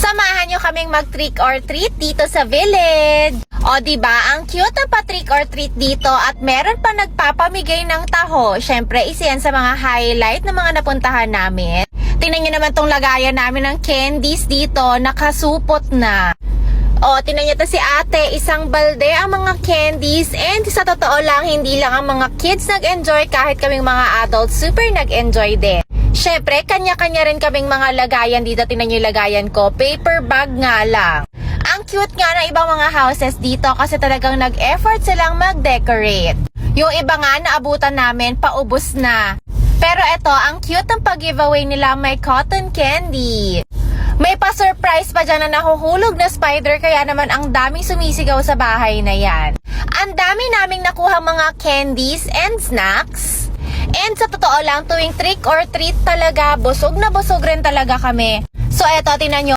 Samahan nyo kaming mag-trick or treat dito sa village. O diba, ang cute na pa-trick or treat dito at meron pa nagpapamigay ng taho. Syempre, isa yan sa mga highlight ng mga napuntahan namin. Tingnan nyo naman tong lagayan namin ng candies dito, nakasupot na. O, tingnan nyo to si ate, isang balde ang mga candies, and sa totoo lang, hindi lang ang mga kids nag-enjoy, kahit kaming mga adults super nag-enjoy din. Syempre, kanya-kanya rin kaming mga lagayan dito. Tingnan nyo yung lagayan ko, paper bag nga lang. Ang cute nga ng ibang mga houses dito kasi talagang nag-effort silang mag-decorate. Yung iba nga naabutan namin, paubos na. Pero eto, ang cute ng pag-giveaway nila, may cotton candy. May pa-surprise pa dyan na nahuhulog na spider, kaya naman ang daming sumisigaw sa bahay na yan. Ang dami naming nakuha mga candies and snacks. And sa totoo lang, tuwing trick or treat talaga, busog na busog rin talaga kami. So eto, tingnan nyo.